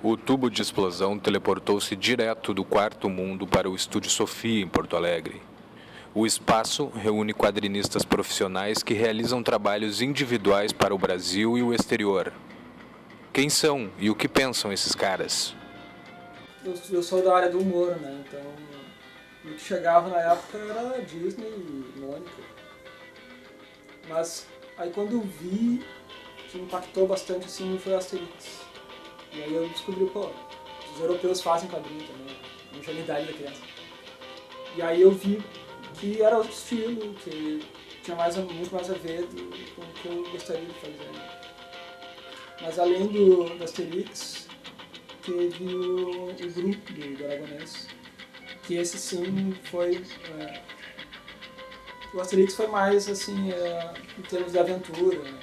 O tubo de explosão teleportou-se direto do quarto mundo para o Estúdio Sofia, em Porto Alegre. O espaço reúne quadrinistas profissionais que realizam trabalhos individuais para o Brasil e o exterior. Quem são e o que pensam esses caras? Eu sou da área do humor, né? Então, o que chegava na época era Disney e Mônica. Mas aí quando eu vi, o que me impactou bastante assim foi Asterix. E aí eu descobri, pô, os europeus fazem quadrinho também, a ingenuidade da criança. E aí eu vi que era outro estilo, que tinha muito mais a ver com o que eu gostaria de fazer. Mas além do Asterix, teve o grupo do Aragonês, que esse sim foi... o Asterix foi mais assim, em termos de aventura, né?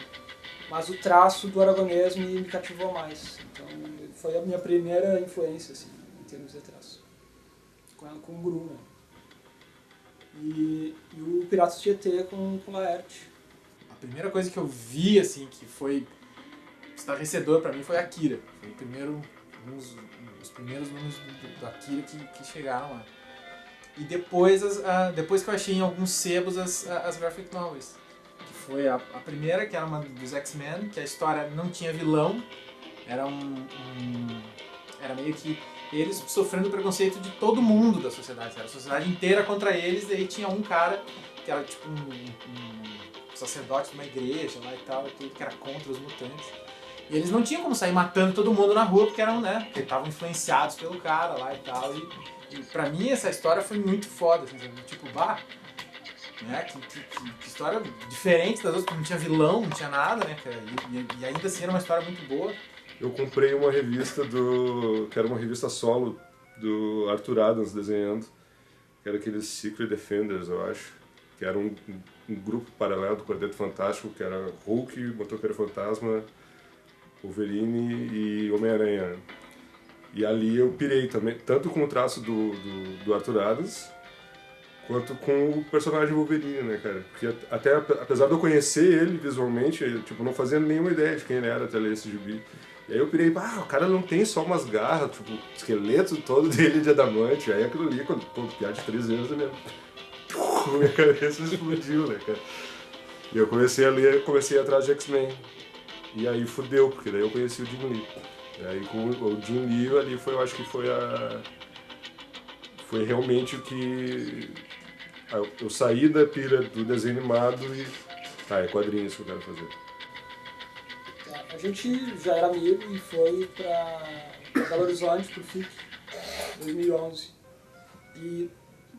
Mas o traço do Aragonês me cativou mais. Então foi a minha primeira influência assim, em termos de traço, com o Gru, né? E o Piratas de Tietê com Laerte. A primeira coisa que eu vi, assim, que foi estarrecedor pra mim foi Akira. Foi os primeiros números do Akira que chegaram lá. E depois que eu achei em alguns sebos as graphic novels. Que foi a primeira, que era uma dos X-Men, que a história não tinha vilão. Era era meio que eles sofrendo o preconceito de todo mundo da sociedade. Era a sociedade inteira contra eles, e aí tinha um cara que era tipo um sacerdote de uma igreja lá e tal, e tudo, que era contra os mutantes. E eles não tinham como sair matando todo mundo na rua, porque eram, né, porque estavam influenciados pelo cara lá e tal. E pra mim essa história foi muito foda, assim, tipo, bah, né, que história diferente das outras, porque não tinha vilão, não tinha nada, né, e ainda assim era uma história muito boa. Eu comprei uma revista que era uma revista solo do Arthur Adams desenhando, que era aqueles Secret Defenders, eu acho, que era um grupo paralelo do Quarteto Fantástico, que era Hulk, Motoqueiro Fantasma, Wolverine e Homem-Aranha. E ali eu pirei também, tanto com o traço do Arthur Adams, quanto com o personagem Wolverine, né, cara? Porque até, apesar de eu conhecer ele visualmente, eu, tipo, não fazia nenhuma ideia de quem ele era até ler esse gibi. E aí eu pirei, o cara não tem só umas garras, tipo, o esqueleto todo dele de adamante. Aí aquilo ali, quando, piada de 13 anos, minha cabeça explodiu, né, cara? E eu comecei a ler, comecei atrás de X-Men. E aí fudeu, porque daí eu conheci o Jim Lee. E aí com o Jim Lee ali foi, eu acho que foi foi realmente o que... Eu saí da pira do desenho animado e... é quadrinhos que eu quero fazer. A gente já era amigo e foi pra Belo Horizonte, pro FIC, em 2011. E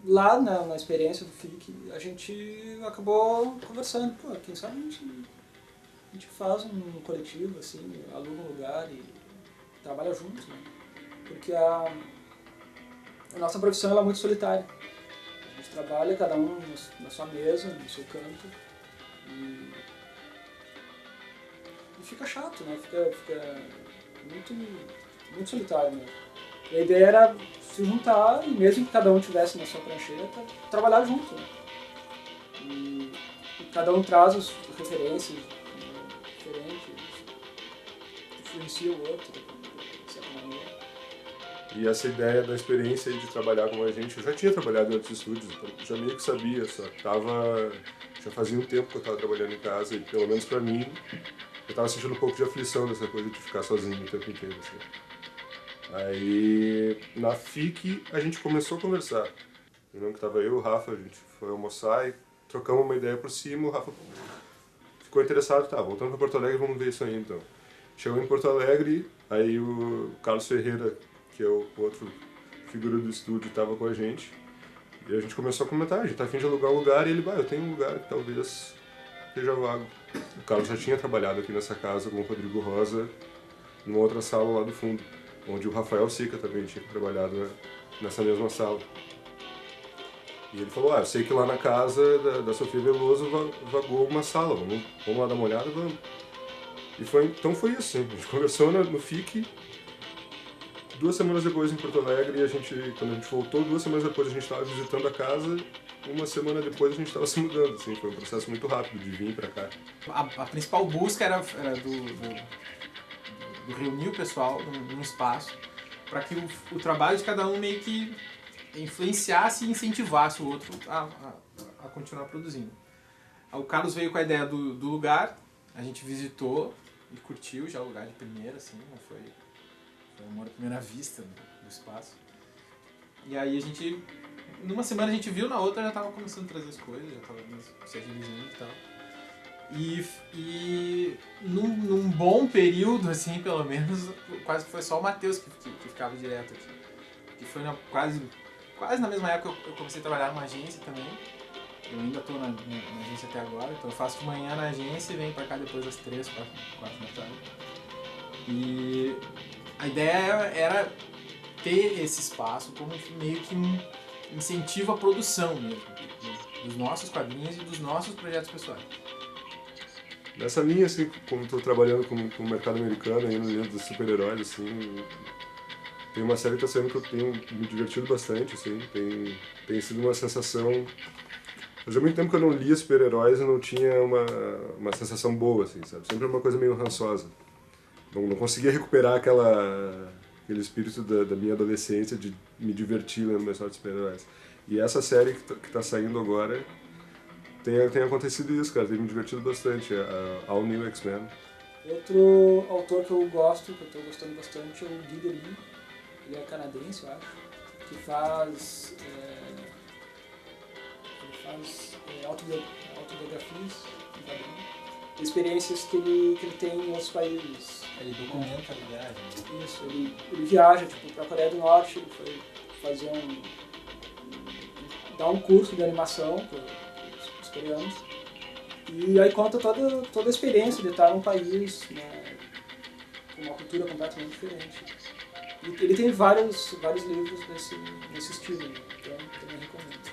lá na experiência do FIC, a gente acabou conversando, pô, quem sabe a gente faz um coletivo, assim, aluga um lugar e trabalha juntos, né? Porque a nossa profissão ela é muito solitária. A gente trabalha cada um na sua mesa, no seu canto, e fica chato, né? Fica muito solitário mesmo. E a ideia era se juntar e mesmo que cada um tivesse na sua prancheta, trabalhar junto, né? E cada um traz as referências, né, diferentes, influencia o outro, de certa maneira. E essa ideia da experiência de trabalhar com a gente, eu já tinha trabalhado em outros estúdios, então já meio que sabia, já fazia um tempo que eu estava trabalhando em casa e pelo menos para mim, eu estava sentindo um pouco de aflição dessa coisa de ficar sozinho o tempo inteiro, assim. Aí, na FIC, a gente começou a conversar. Eu lembro que estava eu e o Rafa, a gente foi almoçar e trocamos uma ideia por cima, o Rafa ficou interessado, tá, voltando para Porto Alegre, vamos ver isso aí então. Chegou em Porto Alegre, aí o Carlos Ferreira, que é o outro figura do estúdio, estava com a gente. E a gente começou a comentar, a gente tá a fim de alugar um lugar, e ele, eu tenho um lugar que talvez esteja vago. O Carlos já tinha trabalhado aqui nessa casa com o Rodrigo Rosa, numa outra sala lá do fundo, onde o Rafael Sica também tinha trabalhado nessa mesma sala. E ele falou, eu sei que lá na casa da Sofia Veloso vagou uma sala, vamos lá dar uma olhada, vamos. E então foi isso, a gente conversou no FIC, 2 semanas depois em Porto Alegre, quando a gente voltou, 2 semanas depois a gente estava visitando a casa, 1 semana depois a gente estava se mudando, assim, foi um processo muito rápido de vir pra cá. A principal busca era reunir o pessoal num espaço para que o trabalho de cada um meio que influenciasse e incentivasse o outro a continuar produzindo. O Carlos veio com a ideia do lugar, a gente visitou e curtiu já o lugar de primeira, assim, foi amor à primeira vista do espaço. E aí a gente, numa semana a gente viu, na outra já tava começando a trazer as coisas, já tava se agilizando e tal. E num bom período, assim, pelo menos, quase foi só o Matheus que ficava direto aqui. Que foi quase na mesma época eu comecei a trabalhar numa agência também. Eu ainda estou na agência até agora, então eu faço de manhã na agência e venho para cá depois das 3, 4 da tarde. E a ideia era ter esse espaço como meio que um incentivo à produção mesmo, dos nossos quadrinhos e dos nossos projetos pessoais. Nessa linha, assim, como estou trabalhando com o mercado americano, aí no livro dos super-heróis, assim, tem uma série que está saindo que eu tenho me divertido bastante, assim, tem sido uma sensação... Fazia muito tempo que eu não lia super-heróis e não tinha uma sensação boa, assim, sabe? Sempre uma coisa meio rançosa. Não conseguia recuperar aquele espírito da minha adolescência de me divertir lendo uma história de super-heróis. E essa série que tá saindo agora tem acontecido isso, cara, tem me divertido bastante, a All New X-Men. Outro autor que eu gosto, que eu estou gostando bastante, é o Guy Delis. Ele é canadense, eu acho, que faz autobiografias, experiências que ele tem em outros países. Ele documenta a viagem. Isso, ele viaja para a Coreia do Norte, ele foi fazer dar um curso de animação para os coreanos. E aí conta toda a experiência de estar num país, né, com uma cultura completamente diferente. E ele tem vários livros nesse estilo, né? Então também recomendo.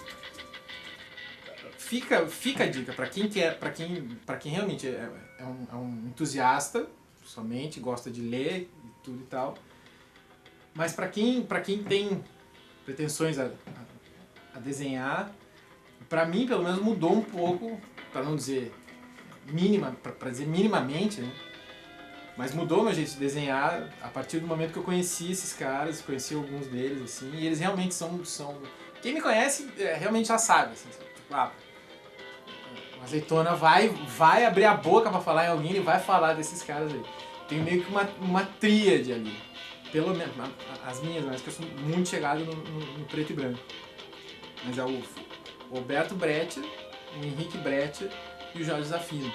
Fica a dica para quem realmente é um entusiasta, somente gosta de ler e tudo e tal, mas para quem tem pretensões a desenhar, para mim pelo menos mudou um pouco, para não dizer para dizer minimamente, né? Mas mudou meu jeito de desenhar a partir do momento que eu conheci esses caras, conheci alguns deles, assim, e eles realmente são... Quem me conhece realmente já sabe, assim, tipo, a Azeitona vai abrir a boca pra falar em alguém e vai falar desses caras aí. Tem meio que uma tríade ali. Pelo menos, as minhas, mas que eu sou muito chegado no preto e branco. Mas é o Roberto Brecht, o Henrique Brecht e o Jorge Zafino.